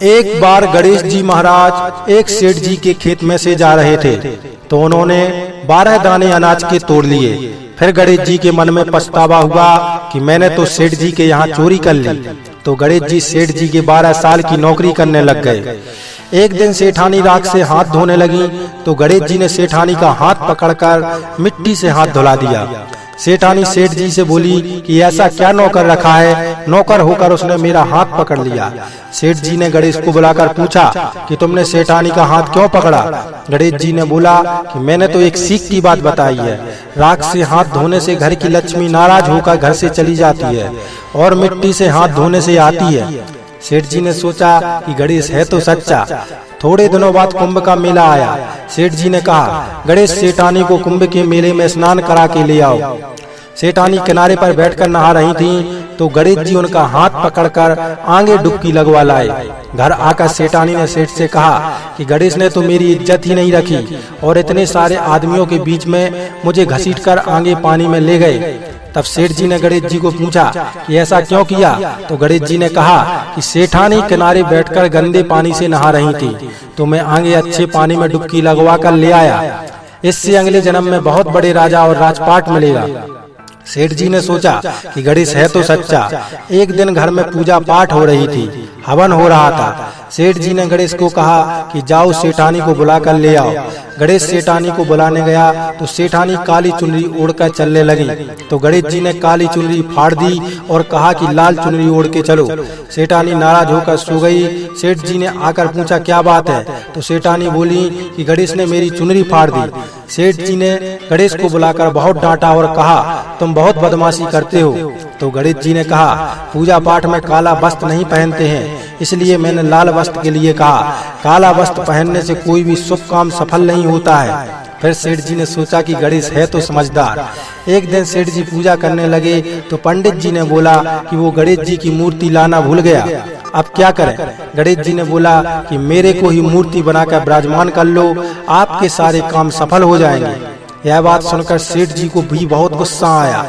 एक बार गणेश जी महाराज एक सेठ जी के खेत में से जा रहे थे तो उन्होंने 12 दाने अनाज के तोड़ लिए। फिर गणेश जी के मन में पछतावा हुआ कि मैंने तो सेठ जी के यहाँ चोरी कर ली। तो गणेश जी सेठ जी के 12 साल की नौकरी करने लग गए। एक दिन सेठानी राख से हाथ धोने लगी तो गणेश जी ने सेठानी का हाथ पकड़कर मिट्टी से हाथ धुला दिया। सेठानी सेठ जी से बोली कि ऐसा क्या नौकर रखा है, नौकर होकर उसने मेरा हाथ पकड़ लिया। सेठ जी ने गणेश को बुलाकर पूछा कि तुमने सेठानी का हाथ क्यों पकड़ा। गणेश जी ने बोला कि मैंने तो एक सीख की बात बताई है, राख से हाथ धोने से घर की लक्ष्मी नाराज होकर घर से चली जाती है और मिट्टी से हाथ धोने से आती है। सेठ जी ने सोचा कि गणेश है तो सच्चा। थोड़े दिनों बाद कुंभ का मेला आया। सेठ जी ने कहा, गणेश सेठानी को कुंभ के मेले में स्नान करा के ले आओ। सेठानी किनारे पर बैठकर नहा रही थीं, तो गणेश जी उनका हाथ पकड़कर आगे डुबकी लगवा लाए। घर आकर सेठानी ने सेठ से कहा कि गणेश ने तो मेरी इज्जत ही नहीं रखी और इतने सारे आदमियों के बीच में मुझे घसीटकर आगे पानी में ले गए। तब सेठ जी ने गणेश जी को पूछा कि ऐसा क्यों किया। तो गणेश जी ने कहा कि सेठानी किनारे बैठकर गंदे पानी से नहा रही थी तो मैं आगे अच्छे पानी में डुबकी लगवा कर ले आया। इससे अगले जन्म में बहुत बड़े राजा और राजपाट मिलेगा। सेठ जी ने सोचा कि गणेश है तो सच्चा। एक दिन घर में पूजा पाठ हो रही थी, हवन हो रहा था। सेठ जी ने गणेश को कहा कि जाओ सेठानी को बुलाकर ले आओ। गणेश सेठानी को बुलाने गया तो सेठानी काली चुनरी ओढ़कर चलने लगी। तो गणेश जी ने काली चुनरी फाड़ दी और कहा कि लाल चुनरी ओढ़ के चलो। सेठानी नाराज होकर सो गई। सेठ जी ने आकर पूछा क्या बात है। तो सेठानी बोली कि गणेश ने मेरी चुनरी फाड़ दी। सेठ जी ने गणेश को बुलाकर बहुत डांटा और कहा तुम बहुत बदमाशी करते हो। तो गणेश जी ने कहा पूजा पाठ में काला वस्त्र नहीं पहनते हैं, इसलिए मैंने लाल वस्त्र के लिए कहा। काला वस्त्र पहनने से कोई भी शुभ काम सफल नहीं होता है। फिर सेठ जी ने सोचा कि गणेश है तो समझदार। एक दिन सेठ जी पूजा करने लगे तो पंडित जी ने बोला कि वो गणेश जी की मूर्ति लाना भूल गया, अब क्या करें। गणेश जी ने बोला कि मेरे को ही मूर्ति बनाकर विराजमान कर लो, आपके सारे काम सफल हो जाएंगे। यह बात सुनकर सेठ जी को भी बहुत गुस्सा आया।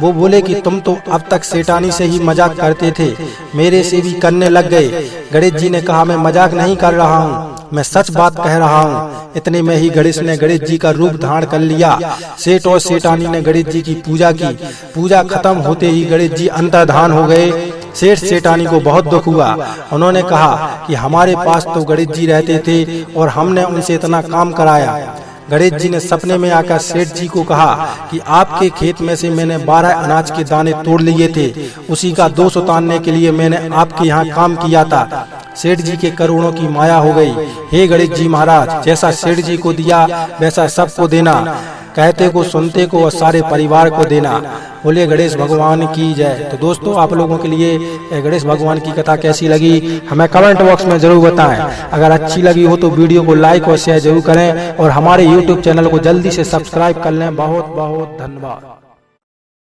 वो बोले कि तुम तो अब तक सेठानी से ही मजाक करते थे, मेरे से भी करने लग गए। गणेश जी ने कहा मैं मजाक नहीं कर रहा हूँ, मैं सच बात कह रहा हूँ। इतने में ही गणेश ने गणेश जी का रूप धारण कर लिया। सेठ और सेठानी ने गणेश जी की पूजा की। पूजा खत्म होते ही गणेश जी अंतर्धान हो गए। सेठ सेठानी को बहुत दुख हुआ। उन्होंने कहा कि हमारे पास तो गणेश जी रहते थे और हमने उनसे इतना काम कराया। गणेश जी ने सपने में आकर सेठ जी को कहा कि आपके खेत में से मैंने 12 अनाज के दाने तोड़ लिए थे, उसी का दोष उतारने के लिए मैंने आपके यहाँ काम किया था। सेठ जी के करोड़ों की माया हो गई। हे गणेश जी महाराज, जैसा सेठ जी को दिया वैसा सबको देना, कहते को सुनते को और सारे परिवार को देना। बोले गणेश भगवान की जय। तो दोस्तों आप लोगों के लिए गणेश भगवान की कथा कैसी लगी हमें कमेंट बॉक्स में जरूर बताएं। अगर अच्छी लगी हो तो वीडियो को लाइक और शेयर जरूर करें और हमारे YouTube चैनल को जल्दी से सब्सक्राइब कर लें। बहुत बहुत धन्यवाद।